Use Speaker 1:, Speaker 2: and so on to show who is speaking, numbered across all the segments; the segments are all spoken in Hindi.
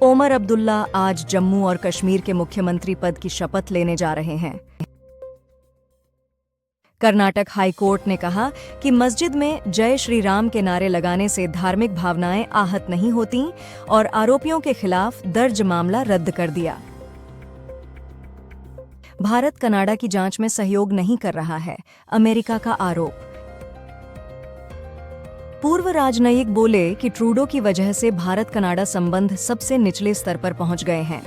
Speaker 1: ओमर अब्दुल्ला आज जम्मू और कश्मीर के मुख्यमंत्री पद की शपथ लेने जा रहे हैं। कर्नाटक हाई कोर्ट ने कहा कि मस्जिद में जय श्री राम के नारे लगाने से धार्मिक भावनाएं आहत नहीं होती और आरोपियों के खिलाफ दर्ज मामला रद्द कर दिया। भारत कनाडा की जांच में सहयोग नहीं कर रहा है, अमेरिका का आरोप। पूर्व राजनयिक बोले कि ट्रूडो की वजह से भारत कनाडा संबंध सबसे निचले स्तर पर पहुंच गए हैं।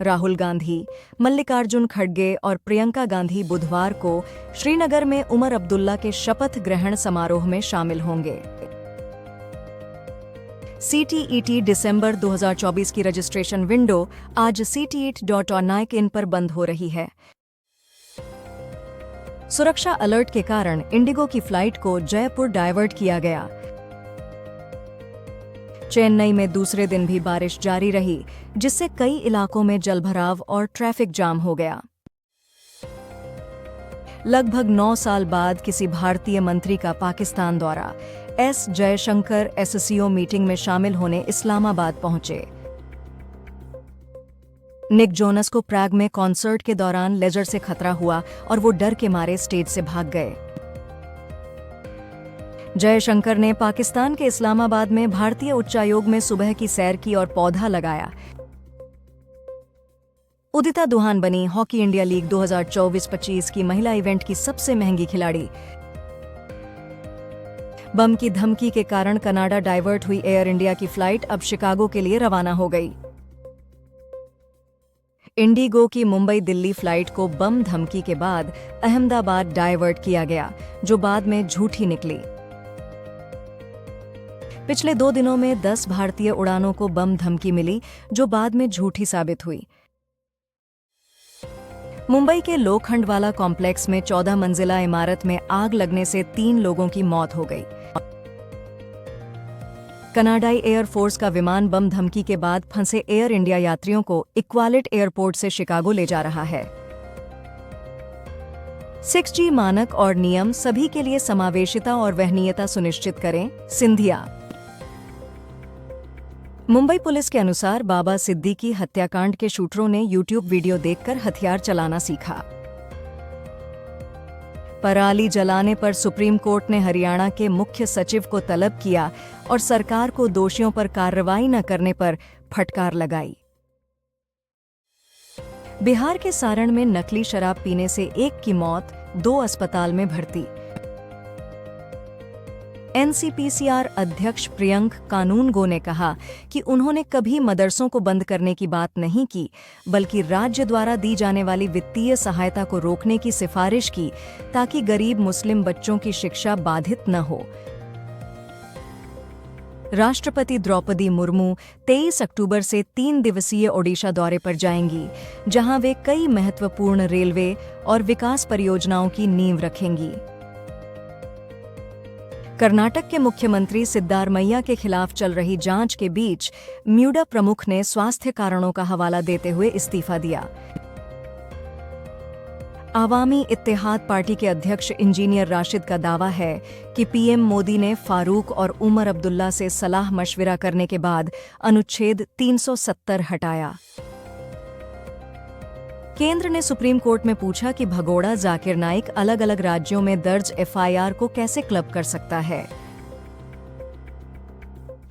Speaker 1: राहुल गांधी, मल्लिकार्जुन खड़गे और प्रियंका गांधी बुधवार को श्रीनगर में उमर अब्दुल्ला के शपथ ग्रहण समारोह में शामिल होंगे। CTET दिसंबर 2024 की रजिस्ट्रेशन विंडो आज ctet.nic पर बंद हो रही है। सुरक्षा अलर्ट के कारण इंडिगो की फ्लाइट को जयपुर डायवर्ट किया गया। चेन्नई में दूसरे दिन भी बारिश जारी रही, जिससे कई इलाकों में जलभराव और ट्रैफिक जाम हो गया। लगभग 9 साल बाद किसी भारतीय मंत्री का पाकिस्तान दौरा। एस जयशंकर SCO मीटिंग में शामिल होने इस्लामाबाद पहुंचे। निक जोनस को प्राग में कॉन्सर्ट के दौरान लेजर से खतरा हुआ और वो डर के मारे स्टेज से भाग गए। जयशंकर ने पाकिस्तान के इस्लामाबाद में भारतीय उच्चायोग में सुबह की सैर की और पौधा लगाया। उदिता दुहान बनी हॉकी इंडिया लीग 2024-25 की महिला इवेंट की सबसे महंगी खिलाड़ी। बम की धमकी के कारण कनाडा डाइवर्ट हुई एयर इंडिया की फ्लाइट अब शिकागो के लिए रवाना हो गई। इंडिगो की मुंबई दिल्ली फ्लाइट को बम धमकी के बाद अहमदाबाद डाइवर्ट किया गया, जो बाद में झूठी निकली। पिछले 2 दिनों में 10 भारतीय उड़ानों को बम धमकी मिली, जो बाद में झूठी साबित हुई। मुंबई के लोखंडवाला कॉम्प्लेक्स में 14 मंजिला इमारत में आग लगने से 3 लोगों की मौत हो गई। कनाडाई एयरफोर्स का विमान बम धमकी के बाद फंसे एयर इंडिया यात्रियों को इक्वालिट एयरपोर्ट से शिकागो ले जा रहा है। 6G मानक और नियम सभी के लिए समावेशिता और वहनीयता सुनिश्चित करें, सिंधिया। मुंबई पुलिस के अनुसार बाबा सिद्दीकी हत्याकांड के शूटरों ने YouTube वीडियो देखकर हथियार चलाना सीखा। पराली जलाने पर सुप्रीम कोर्ट ने हरियाणा के मुख्य सचिव को तलब किया और सरकार को दोषियों पर कार्रवाई न करने पर फटकार लगाई। बिहार के सारण में नकली शराब पीने से 1 की मौत, 2 अस्पताल में भर्ती। NCPCR अध्यक्ष प्रियंक कानूनगो ने कहा कि उन्होंने कभी मदरसों को बंद करने की बात नहीं की, बल्कि राज्य द्वारा दी जाने वाली वित्तीय सहायता को रोकने की सिफारिश की ताकि गरीब मुस्लिम बच्चों की शिक्षा बाधित न हो। राष्ट्रपति द्रौपदी मुर्मू 23 अक्टूबर से 3 दिवसीय ओडिशा दौरे पर जाएंगी, जहां वे कई महत्वपूर्ण रेलवे और विकास परियोजनाओं की नींव रखेंगी। कर्नाटक के मुख्यमंत्री सिद्धारमैया के खिलाफ चल रही जांच के बीच म्यूडा प्रमुख ने स्वास्थ्य कारणों का हवाला देते हुए इस्तीफा दिया। आवामी इत्तेहाद पार्टी के अध्यक्ष इंजीनियर राशिद का दावा है कि PM मोदी ने फारूक और उमर अब्दुल्ला से सलाह मशविरा करने के बाद अनुच्छेद 370 हटाया। केंद्र ने सुप्रीम कोर्ट में पूछा कि भगोड़ा जाकिर नाइक अलग अलग राज्यों में दर्ज FIR को कैसे क्लब कर सकता है।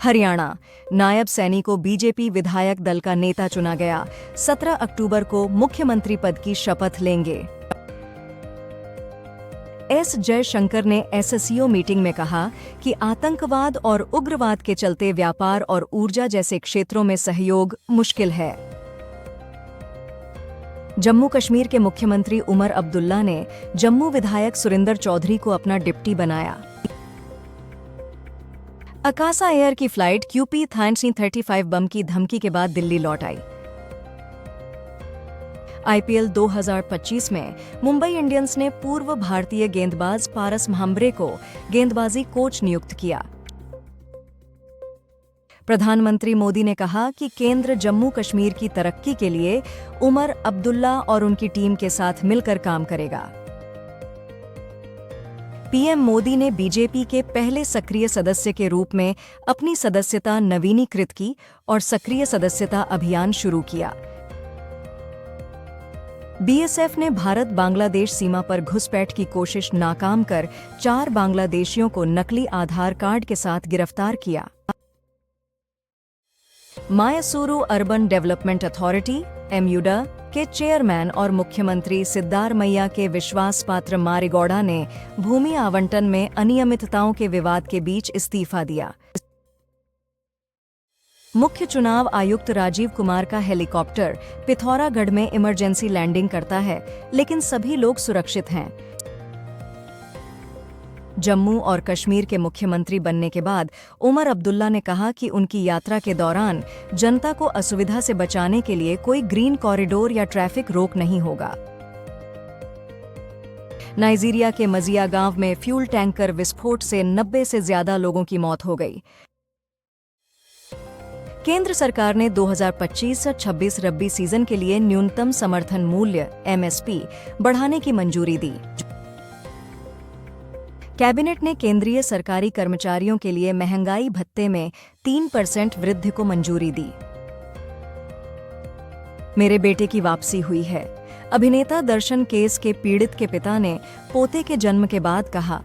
Speaker 1: हरियाणा, नायब सैनी को BJP विधायक दल का नेता चुना गया। 17 अक्टूबर को मुख्यमंत्री पद की शपथ लेंगे। S जयशंकर ने SCO मीटिंग में कहा कि आतंकवाद और उग्रवाद के चलते व्यापार और ऊर्जा जैसे क्षेत्रों में सहयोग मुश्किल है। जम्मू कश्मीर के मुख्यमंत्री उमर अब्दुल्ला ने जम्मू विधायक सुरिंदर चौधरी को अपना डिप्टी बनाया। अकासा एयर की फ्लाइट QP-35 बम की धमकी के बाद दिल्ली लौट आई। IPL 2025 में मुंबई इंडियंस ने पूर्व भारतीय गेंदबाज पारस म्हाम्ब्रे को गेंदबाजी कोच नियुक्त किया। प्रधानमंत्री मोदी ने कहा कि केंद्र जम्मू कश्मीर की तरक्की के लिए उमर अब्दुल्ला और उनकी टीम के साथ मिलकर काम करेगा। पीएम मोदी ने बीजेपी के पहले सक्रिय सदस्य के रूप में अपनी सदस्यता नवीनीकृत की और सक्रिय सदस्यता अभियान शुरू किया। बीएसएफ ने भारत बांग्लादेश सीमा पर घुसपैठ की कोशिश नाकाम कर 4 बांग्लादेशियों को नकली आधार कार्ड के साथ गिरफ्तार किया। मायसूरू अर्बन डेवलपमेंट अथॉरिटी (MUDA) के चेयरमैन और मुख्यमंत्री सिद्धारमैया के विश्वास पात्र मारेगौड़ा ने भूमि आवंटन में अनियमितताओं के विवाद के बीच इस्तीफा दिया। मुख्य चुनाव आयुक्त राजीव कुमार का हेलीकॉप्टर पिथौरागढ़ में इमरजेंसी लैंडिंग करता है, लेकिन सभी लोग सुरक्षित हैं। जम्मू और कश्मीर के मुख्यमंत्री बनने के बाद उमर अब्दुल्ला ने कहा कि उनकी यात्रा के दौरान जनता को असुविधा से बचाने के लिए कोई ग्रीन कॉरिडोर या ट्रैफिक रोक नहीं होगा। नाइजीरिया के मजिया गांव में फ्यूल टैंकर विस्फोट से 90 से ज्यादा लोगों की मौत हो गई। केंद्र सरकार ने 2025-26 रब्बी सीजन के लिए न्यूनतम समर्थन मूल्य (MSP) बढ़ाने की मंजूरी दी। कैबिनेट ने केंद्रीय सरकारी कर्मचारियों के लिए महंगाई भत्ते में 3% वृद्धि को मंजूरी दी। मेरे बेटे की वापसी हुई है। अभिनेता दर्शन केस के पीड़ित के पिता ने पोते के जन्म के बाद कहा,